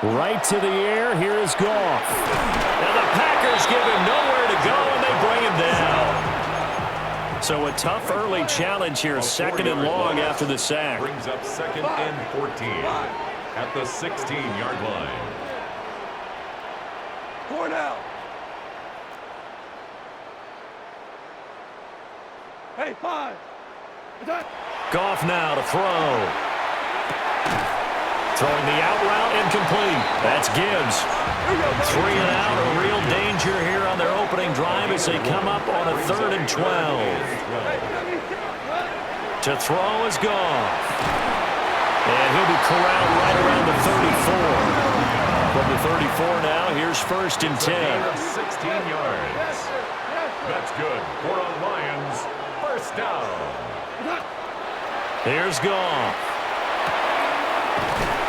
Right to the air. Here is Goff. And the Packers give him nowhere to go, and they bring him down. So a tough early challenge here, second and long after the sack. Brings up second and 14 at the 16-yard line. 4 now. Hey, 5. Goff now to throw. Throwing the out route, incomplete. That's Gibbs. 3 and out, a real danger here on their opening drive as they come up on a 3rd and 12. To throw is Goff. And he'll be corralled right around the 34. From the 34 now, here's 1st and 10. 16 yards. That's good for a Lions first down. Here's Goff.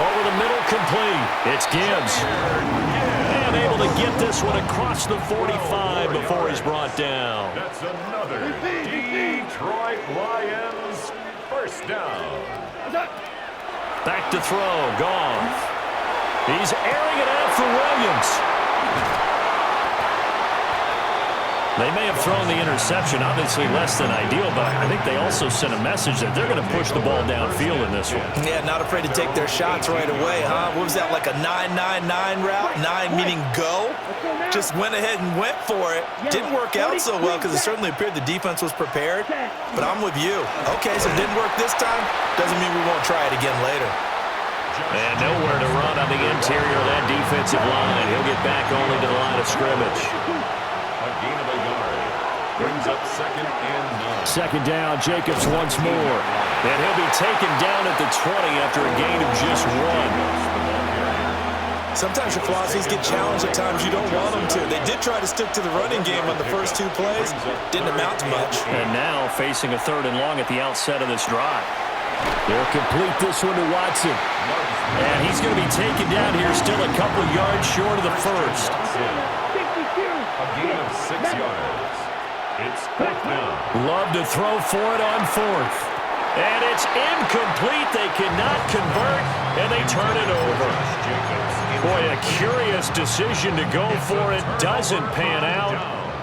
Over the middle, complete. It's Gibbs. And able to get this one across the 45 before he's brought down. That's another Detroit Lions first down. Back to throw, Goff. He's airing it out for Williams. They may have thrown the interception, obviously less than ideal, but I think they also sent a message that they're going to push the ball downfield in this one. Yeah, not afraid to take their shots right away, huh? What was that, like a 9-9-9 route? 9 meaning go? Just went ahead and went for it. Didn't work out so well because it certainly appeared the defense was prepared. But I'm with you. Okay, so it didn't work this time. Doesn't mean we won't try it again later. And nowhere to run on the interior of that defensive line. He'll get back only to the line of scrimmage. A gain of a yard. Brings up second and 9. Second down, Jacobs once more. And he'll be taken down at the 20 after a gain of just 1. Sometimes your philosophies get challenged at times you don't want them to. They did try to stick to the running game on the first 2 plays. Didn't amount to much. And now facing a 3rd and long at the outset of this drive. They'll complete this one to Watson. And he's going to be taken down here still a couple yards short of the first. A gain of 6 yards. It's 4th down. Love to throw for it on 4th. And it's incomplete. They cannot convert, and they turn it over. Boy, a curious decision to go for it. Doesn't pan out.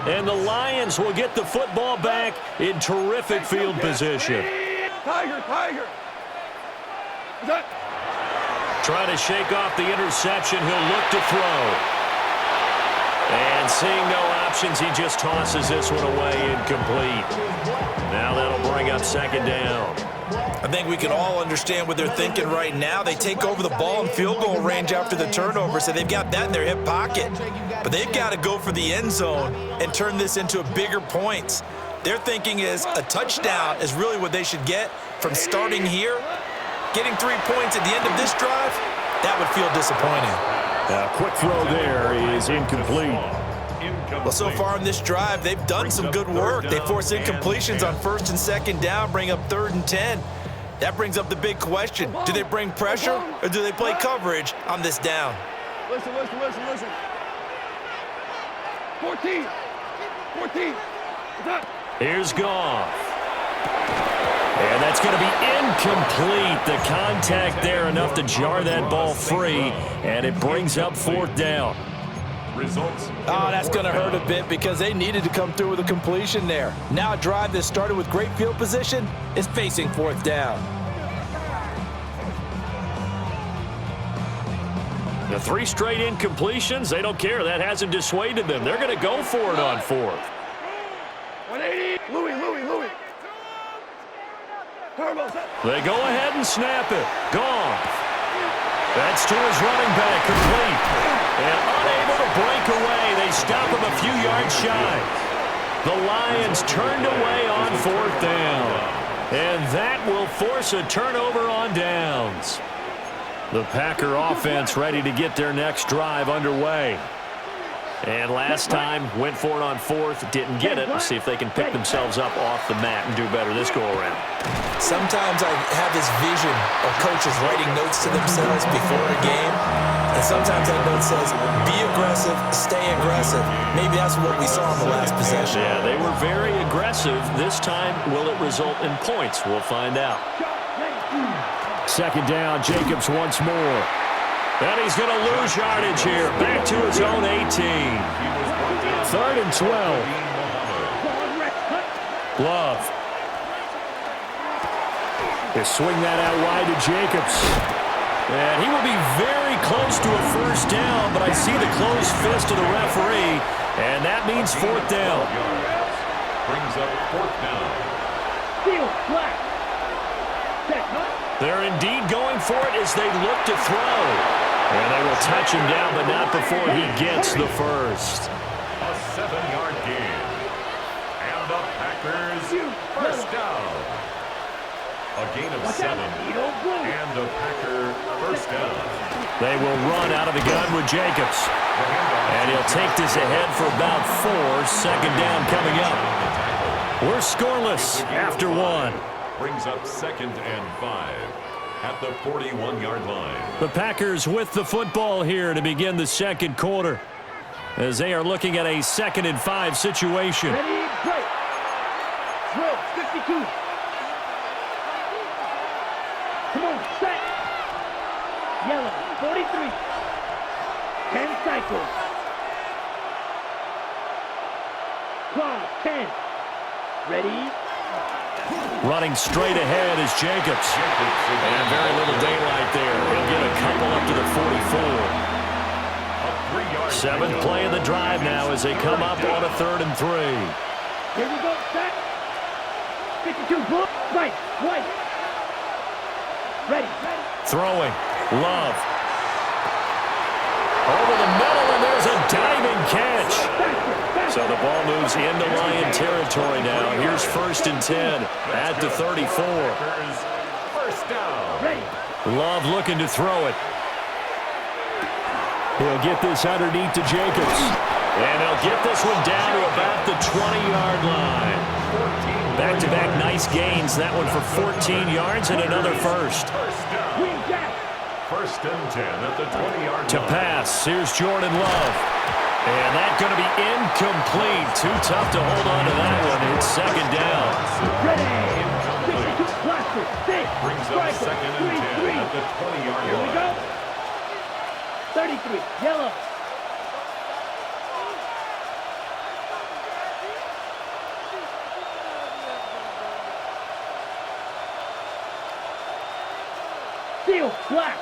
And the Lions will get the football back in terrific field position. Tiger. Trying to shake off the interception. He'll look to throw. And seeing no options, he just tosses this one away incomplete. Now that'll bring up 2nd down. I think we can all understand what they're thinking right now. They take over the ball in field goal range after the turnover, so they've got that in their hip pocket. But they've got to go for the end zone and turn this into bigger points. Their thinking is a touchdown is really what they should get from starting here. Getting 3 points at the end of this drive, that would feel disappointing. Quick throw there is incomplete. Well, so far in this drive, they've done some good work. They force incompletions on 1st and 2nd down, bring up 3rd and 10. That brings up the big question. Do they bring pressure or do they play coverage on this down? Listen. 14. Here's Goff. And that's going to be incomplete. The contact there enough to jar that ball free, and it brings up 4th down. Results. That's going to hurt a bit because they needed to come through with a completion there. Now a drive that started with great field position is facing 4th down. The 3 straight incompletions, they don't care. That hasn't dissuaded them. They're going to go for it on 4th. 180. Louis. They go ahead and snap it. Goff. That's to his running back, complete. And unable to break away. They stop him a few yards shy. The Lions turned away on 4th down. And that will force a turnover on downs. The Packer offense ready to get their next drive underway. And last time, went for it on 4th, didn't get it. We'll see if they can pick themselves up off the mat and do better this go-around. Sometimes I have this vision of coaches writing notes to themselves before a game. And sometimes that note says, be aggressive, stay aggressive. Maybe that's what we saw in the last possession. Yeah, they were very aggressive. This time, will it result in points? We'll find out. Second down, Jacobs once more. And he's going to lose yardage here. Back to his own 18. 3rd and 12. Love. They swing that out wide to Jacobs. And he will be very close to a first down, but I see the closed fist of the referee, and that means 4th down. Brings up 4th down. They're indeed going for it as they look to throw. And they will touch him down, but not before he gets the first. A 7-yard gain. And the Packers first down. A gain of 7. And the Packer first down. They will run out of the gun with Jacobs. And he'll take this ahead for about 4. Second down coming up. We're scoreless after 1. Brings up 2nd and 5 at the 41-yard line. The Packers with the football here to begin the second quarter as they are looking at a 2nd and 5 situation. Ready, play. Drill, 52. Come on, set. Yellow, 43. 10 cycles. Clock, 10. Ready. Running straight ahead is Jacobs. And very little daylight there. He'll get a couple up to the 44. 7th play of the drive now as they come up on a 3rd and 3. Here we go, set. 52, block, right, right. Ready. Throwing. Love. Over the middle, and there's a diving catch. So the ball moves into Lion territory now. Here's 1st and 10 at the 34. First down. Love looking to throw it. He'll get this underneath to Jacobs. And he'll get this one down to about the 20-yard line. Back-to-back nice gains. That one for 14 yards and another first. First and 10 at the 20-yard line. To pass. Here's Jordan Love. And that's going to be incomplete. Too tough to hold on to that one. It's second down. Brings up 2nd and 10 at the 20-yard line. Here we go. 33, yellow. Steel, black.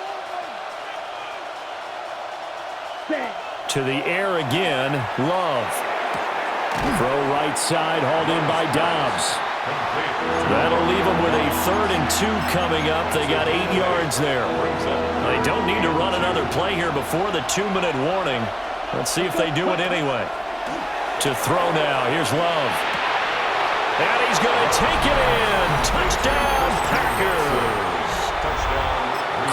Set. To the air again, Love. Throw right side, hauled in by Dobbs. That'll leave them with a 3rd and 2 coming up. They got 8 yards there. They don't need to run another play here before the 2-minute warning. Let's see if they do it anyway. To throw now, here's Love. And he's going to take it in. Touchdown, Packers.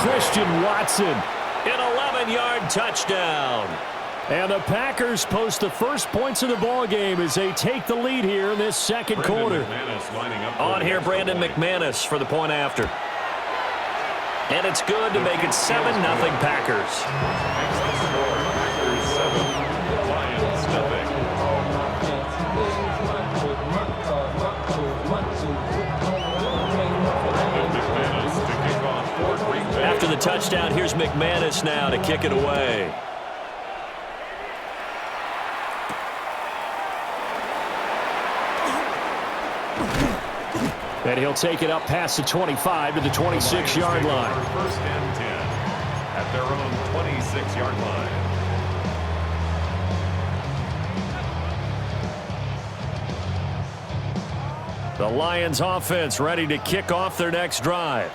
Christian Watson, an 11-yard touchdown. And the Packers post the first points of the ball game as they take the lead here in this second quarter. On here, Brandon McManus for the point after. And it's good to make it 7-0 Packers. After the touchdown, here's McManus now to kick it away. And he'll take it up past the 25 to the 26-yard line. First and 10 at their own 26-yard line. The Lions offense ready to kick off their next drive.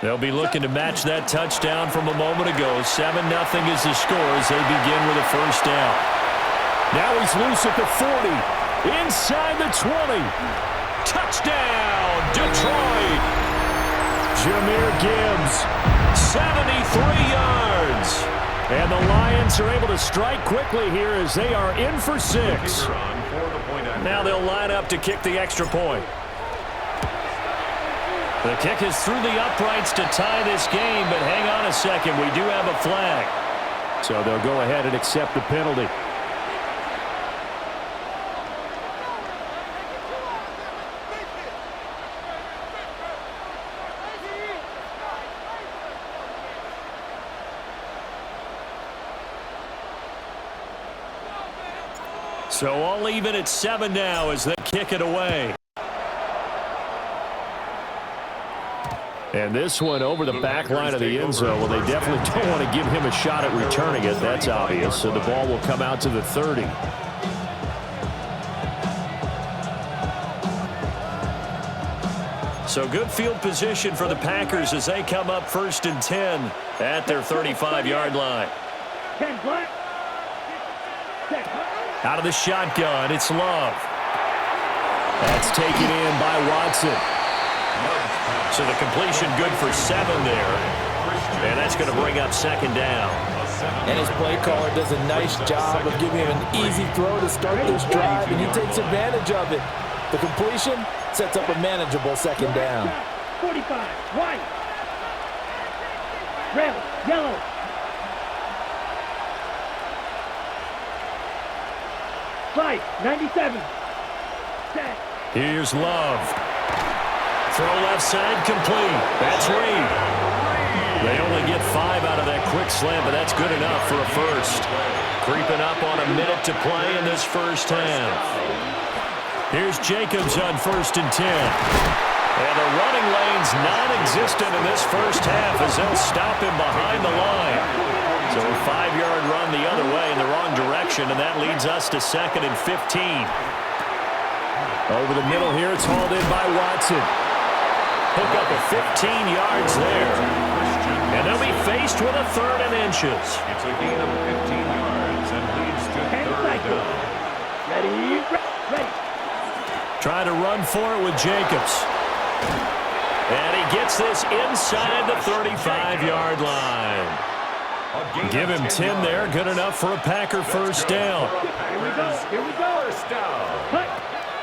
They'll be looking to match that touchdown from a moment ago. 7-0 is the score as they begin with a first down. Now he's loose at the 40. Inside the 20. Touchdown, Detroit. Jahmyr Gibbs, 73 yards. And the Lions are able to strike quickly here as they are in for 6. Now they'll line up to kick the extra point. The kick is through the uprights to tie this game, but hang on a second. We do have a flag. So they'll go ahead and accept the penalty. So all even at 7 now as they kick it away. And this one over the back line of the end zone. Well, they definitely don't want to give him a shot at returning it. That's obvious. So the ball will come out to the 30. So good field position for the Packers as they come up 1st and 10 at their 35-yard line. Out of the shotgun, it's Love. That's taken in by Watson. So the completion good for 7 there. And that's going to bring up 2nd down. And his play caller does a nice job of giving him an easy throw to start this drive, and he takes advantage of it. The completion sets up a manageable 2nd down. 45, white. Red, yellow. Five, 97. Set. Here's Love. Throw left side complete. That's Reed. They only get 5 out of that quick slant, but that's good enough for a first. Creeping up on a minute to play in this first half. Here's Jacobs on 1st and 10. And the running lane's non-existent in this first half as they'll stop him behind the line. So a 5-yard run the other way in the wrong direction, and that leads us to 2nd and 15. Over the middle here, it's hauled in by Watson. Pick up a 15 yards there. And they'll be faced with a 3rd and inches. It's a gain of 15 yards and leads to 3rd down. Ready. Trying to run for it with Jacobs. And he gets this inside the 35-yard line. Give him 10 there. Good enough for a Packer first down. Here we go. First down.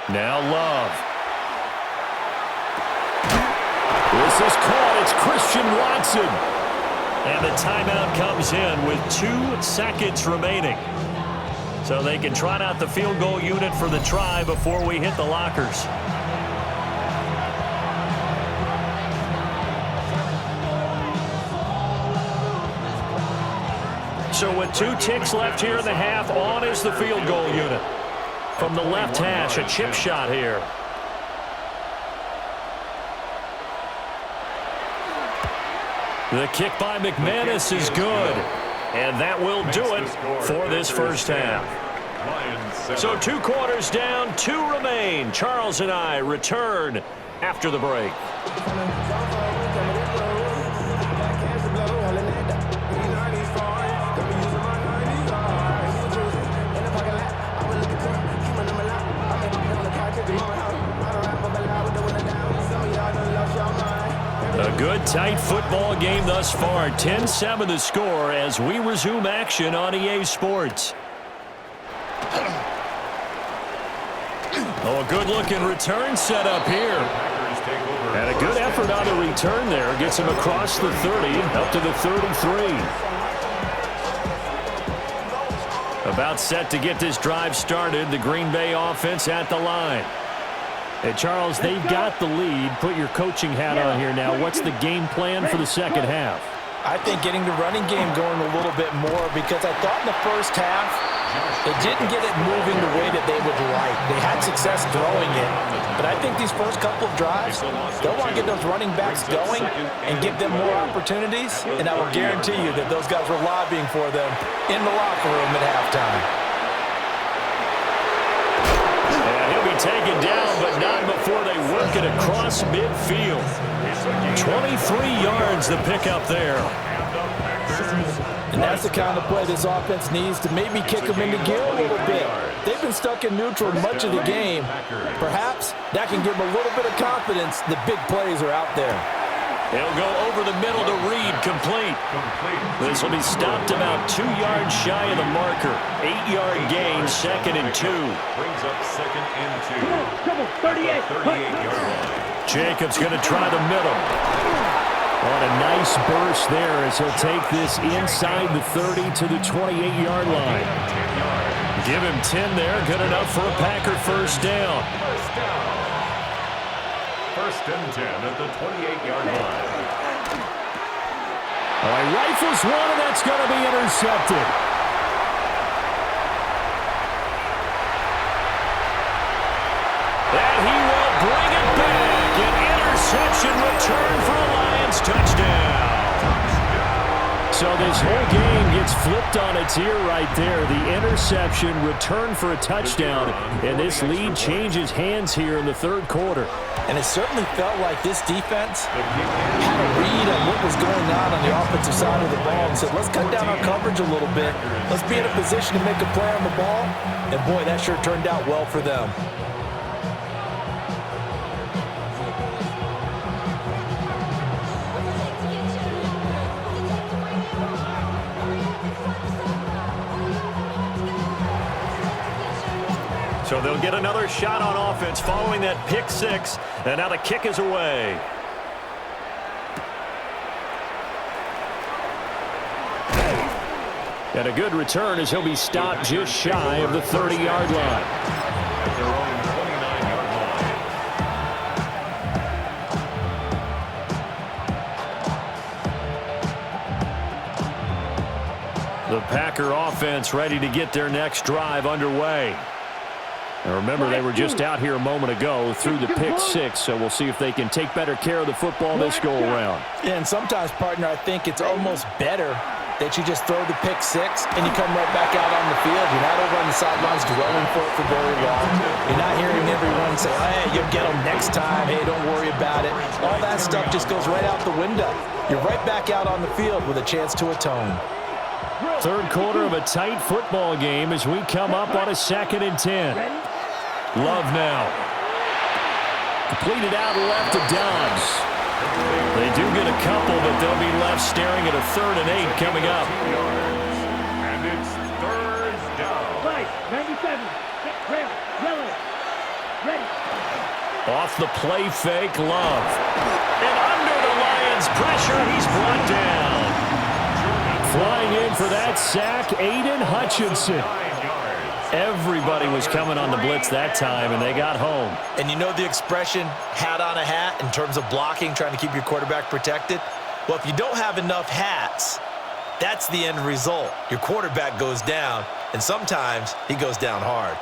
Now Love. This is caught. It's Christian Watson. And the timeout comes in with 2 seconds remaining. So they can trot out the field goal unit for the try before we hit the lockers. So with 2 ticks left here in the half, on is the field goal unit. From the left hash, a chip shot here. The kick by McManus is good. And that will do it for this first half. So 2 quarters down, 2 remain. Charles and I return after the break. A good, tight football game thus far. 10-7 the score as we resume action on EA Sports. Oh, a good-looking return set up here. And a good effort on the return there. Gets him across the 30, up to the 33. About set to get this drive started. The Green Bay offense at the line. Hey, Charles, they've got the lead. Put your coaching hat on here now. What's the game plan for the second half? I think getting the running game going a little bit more, because I thought in the first half they didn't get it moving the way that they would like. They had success throwing it, but I think these first couple of drives, they'll want to get those running backs going and give them more opportunities, and I will guarantee you that those guys were lobbying for them in the locker room at halftime. Taken down, but not before they work it across midfield. 23 yards the pickup there. And that's the kind of play this offense needs to maybe kick them into gear a little bit. They've been stuck in neutral much of the game. Perhaps that can give them a little bit of confidence that big plays are out there. They'll go over the middle to Reed, complete. This will be stopped about 2 yards shy of the marker. 8-yard gain, 2nd and 2. Brings up 2nd and 2. Come on, 38. 38-yard line. Jacobs going to try the middle. On a nice burst there as he'll take this inside the 30 to the 28-yard line. Give him 10 there, good enough for a Packer first down. First down. 1st and 10 at the 28-yard line. All right, rifles one, and that's going to be intercepted. interception, return for a Lions touchdown. So this whole game gets flipped on its ear right there. The interception, return for a touchdown, and this lead changes hands here in the third quarter. And it certainly felt like this defense had a read on what was going on the offensive side of the ball and said, let's cut down our coverage a little bit. Let's be in a position to make a play on the ball. And, boy, that sure turned out well for them. So they'll get another shot on offense following that pick six, and now the kick is away. And a good return as he'll be stopped just shy of the 30-yard line. At their own 29-yard line. The Packer offense ready to get their next drive underway. And remember, they were just out here a moment ago through the pick six, so we'll see if they can take better care of the football this go-around. Yeah, and sometimes, partner, I think it's almost better that you just throw the pick six and you come right back out on the field. You're not over on the sidelines dwelling for it for very long. You're not hearing everyone say, hey, you'll get them next time. Hey, don't worry about it. All that stuff just goes right out the window. You're right back out on the field with a chance to atone. Third quarter of a tight football game as we come up on a 2nd and 10. Love now. Completed out left to Dobbs. They do get a couple, but they'll be left staring at a 3rd and 8 coming up. And it's third down. Right, 97. Red, yellow. Ready. Off the play fake, Love. And under the Lions' pressure, he's brought down. Flying in for that sack, Aiden Hutchinson. Everybody was coming on the blitz that time, and they got home. And you know the expression, hat on a hat, in terms of blocking, trying to keep your quarterback protected? Well, if you don't have enough hats, that's the end result. Your quarterback goes down, and sometimes he goes down hard.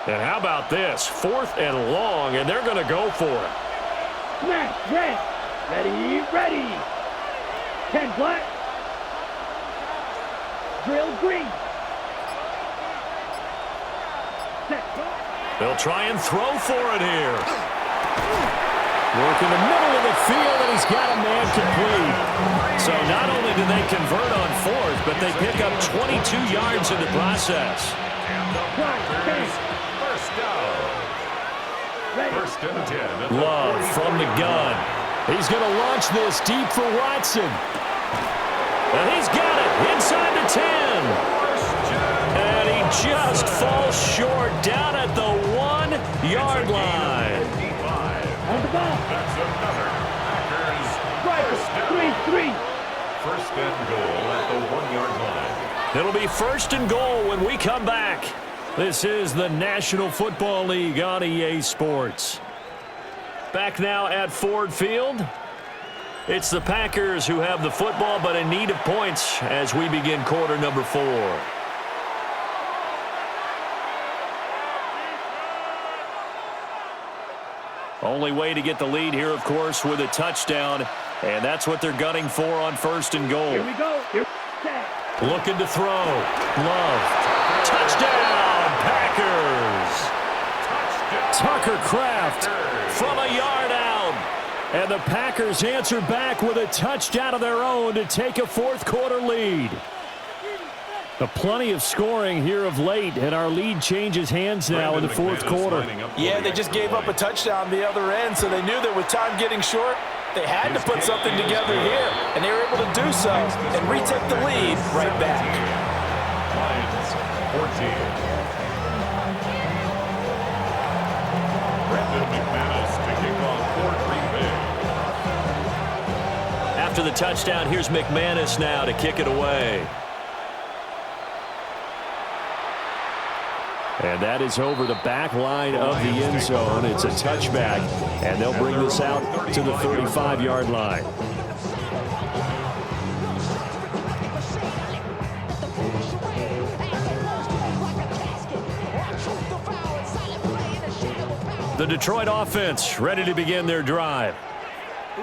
And how about this? 4th and long, and they're going to go for it. Smash, red. Ready, ready. 10 black. Drill green. They'll try and throw for it here. Work in the middle of the field, and he's got a man complete. So not only do they convert on 4th, but they pick up 22 yards in the process. And the Packers, first down. First and 10. Love from the gun. He's going to launch this deep for Watson. And he's got it inside the 10. And he just falls short down at the 1-yard line. On the ball. That's another Packers first down. 3-3. First and goal at the 1-yard line. It'll be 1st and goal when we come back. This is the National Football League on EA Sports. Back now at Ford Field. It's the Packers who have the football, but in need of points as we begin quarter number 4. Only way to get the lead here, of course, with a touchdown, and that's what they're gunning for on 1st and goal. Here we go. Looking to throw. Love. Touchdown, Packers. Tucker Kraft from a yard out. And the Packers answer back with a touchdown of their own to take a 4th quarter lead. Plenty of scoring here of late, and our lead changes hands now in the 4th quarter. Yeah, they just gave up a touchdown the other end, so they knew that with time getting short, they had to put something together here, and they were able to do so and retake the lead right back. Lions 14. Brandon McManus to kick off for Green Bay. After the touchdown, here's McManus now to kick it away. And that is over the back line of the end zone. It's a touchback, and they'll bring this out to the 35-yard line. The Detroit offense ready to begin their drive.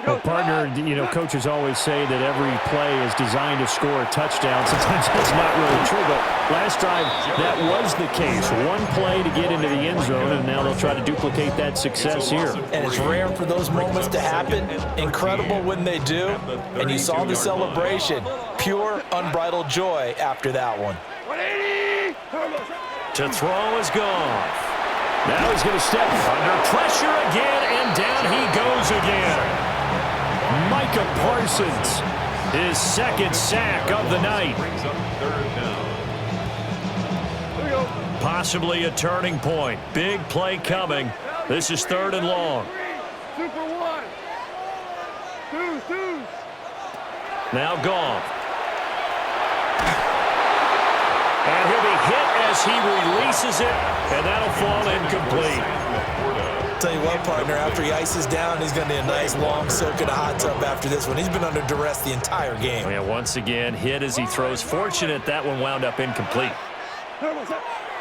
Well, partner, coaches always say that every play is designed to score a touchdown. Sometimes that's not really true, but last drive, that was the case. One play to get into the end zone, and now they'll try to duplicate that success here. And it's rare for those moments to happen. Incredible when they do. And you saw the celebration. Pure, unbridled joy after that one. To throw is gone. Now he's going to step under pressure again, and down he goes again. Micah Parsons, his second sack of the night. Possibly a turning point. Big play coming. This is 3rd and long. Super one. Two. Now Goff. And he'll be hit as he releases it, and that'll fall incomplete. Tell you what, partner, after he ices down, he's going to need a nice long soak in a hot tub after this one. He's been under duress the entire game. Oh, yeah, once again, hit as he throws. Fortunate that one wound up incomplete.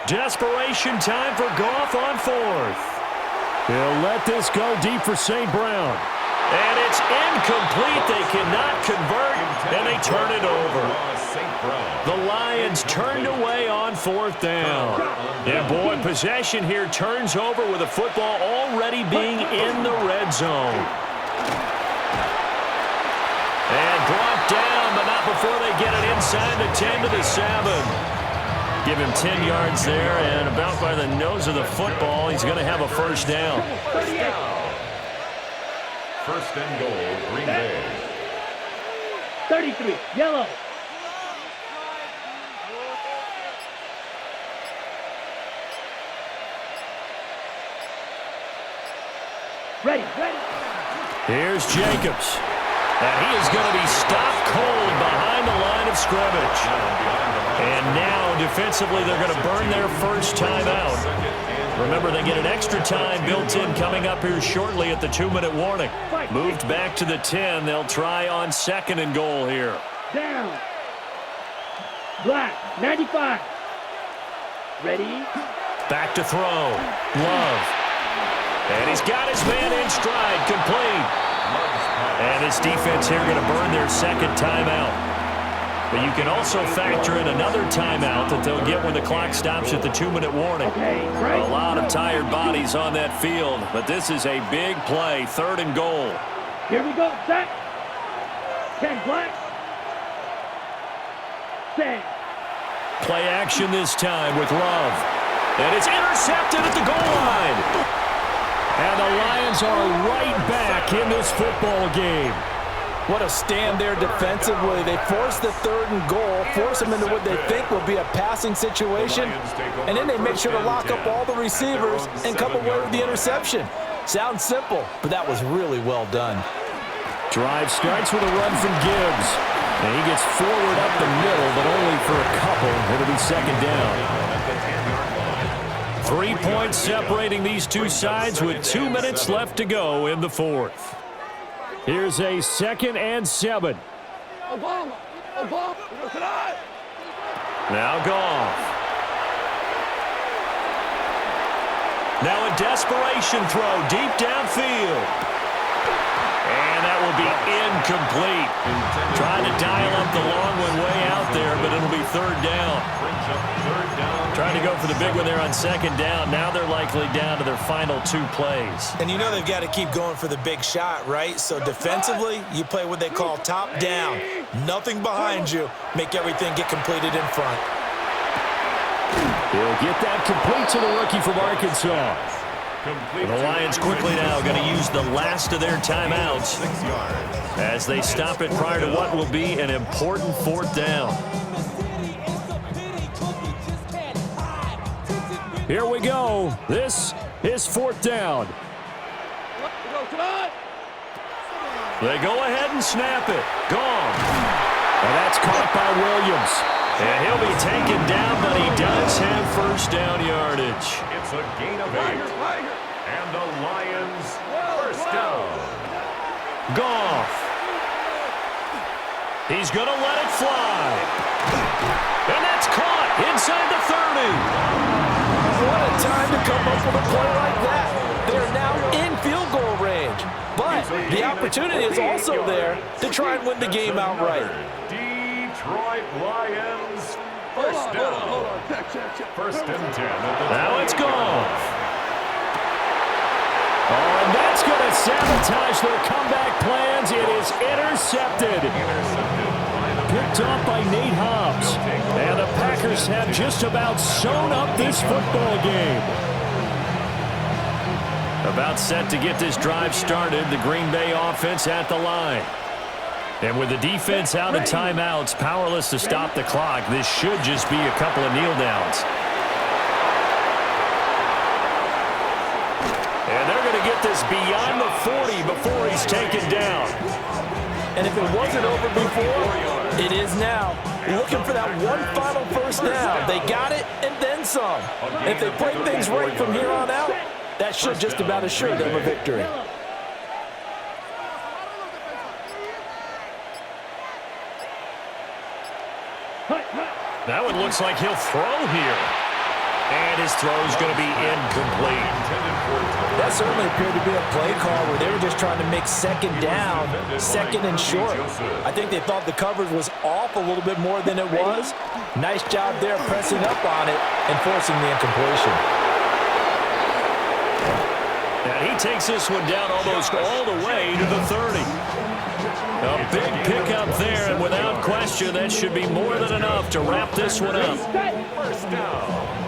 Desperation time for Goff on 4th. He'll let this go deep for St. Brown. And it's incomplete. They cannot convert, and they turn it over. The Lions turned away on 4th down. And boy, possession here turns over with the football already being in the red zone. And brought down, but not before they get it inside the 10 to the 7. Give him 10 yards there, and about by the nose of the football, he's going to have a first down. First and goal, Green Bay. 33, yellow. Ready. Here's Jacobs. And he is going to be stopped cold behind the line of scrimmage. And now, defensively, they're going to burn their first timeout. Remember, they get an extra time built in coming up here shortly at the 2-minute warning. Moved back to the 10. They'll try on 2nd and goal here. Down. Black, 95. Ready. Back to throw. Love. And he's got his man in stride, complete. And this defense here going to burn their second timeout. But you can also factor in another timeout that they'll get when the clock stops at the 2-minute warning. A lot of tired bodies on that field, but this is a big play, 3rd and goal. Here we go, set. 10 black. Set. Play action this time with Love. And it's intercepted at the goal line. And the Lions are right back in this football game. What a stand there defensively. They force the 3rd and goal, force them into what they think will be a passing situation, and then they make sure to lock up all the receivers and come away with the interception. Sounds simple, but that was really well done. Drive starts with a run from Gibbs. And he gets forward up the middle, but only for a couple. It'll be 2nd down. 3 points separating these two sides with 2 minutes left to go in the 4th. Here's a 2nd and 7. Obama. Now Goff. Now a desperation throw deep downfield. And that will be incomplete. Trying to dial up the long one way out there, but it'll be 3rd down. Trying to go for the big one there on 2nd down. Now they're likely down to their final 2 plays. And you know they've got to keep going for the big shot, right? So defensively, you play what they call top down. Nothing behind you. Make everything get completed in front. He'll get that complete to the rookie from Arkansas. And the Lions quickly now going to use the last of their timeouts as they stop it prior to what will be an important 4th down. Here we go. This is 4th down. They go ahead and snap it. Gone. And that's caught by Williams. And he'll be taken down, but he does have first down yardage. It's a gain of 8. And the Lions first down. Goff. He's going to let it fly. And that's caught inside the 30. What a time to come up with a play like that. They're the opportunity is also there to try and win the game outright. Detroit Lions, first down. First and 10. Now it's gone. Oh, and that's going to sabotage their comeback plans. It is intercepted. Picked off by Nate Hobbs. And the Packers have just about sewn up this football game. About set to get this drive started, the Green Bay offense at the line. And with the defense out of timeouts, powerless to stop the clock, this should just be a couple of kneel downs. And they're going to get this beyond the 40 before he's taken down. And if it wasn't over before, it is now. Looking for that one final first down. They got it and then some. If they play things right from here on out, that should just about assure them a victory. That one looks like he'll throw here. And his throw is going to be incomplete. That certainly appeared to be a play call where they were just trying to make second down, second and short. I think they thought the coverage was off a little bit more than it was. Nice job there pressing up on it and forcing the incompletion. And he takes this one down almost all the way to the 30. A big pickup there, and without question, that should be more than enough to wrap this one up. First down.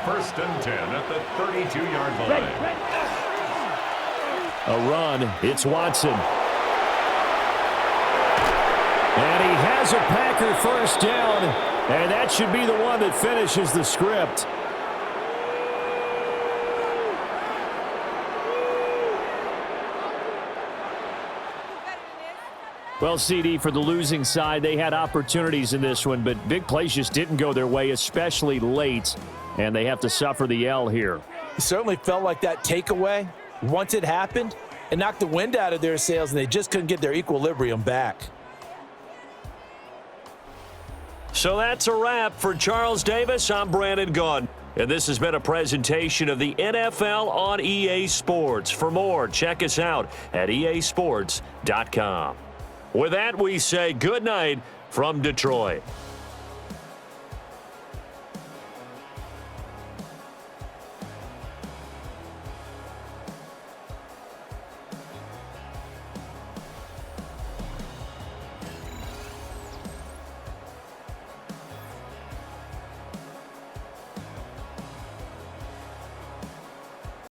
First and 10 at the 32-yard line. A run. It's Watson. And he has a Packer first down, and that should be the one that finishes the script. Well, CD, for the losing side, they had opportunities in this one, but big plays just didn't go their way, especially late, and they have to suffer the L here. It certainly felt like that takeaway, once it happened, it knocked the wind out of their sails, and they just couldn't get their equilibrium back. So that's a wrap for Charles Davis. I'm Brandon Gaudin, and this has been a presentation of the NFL on EA Sports. For more, check us out at easports.com. With that, we say good night from Detroit.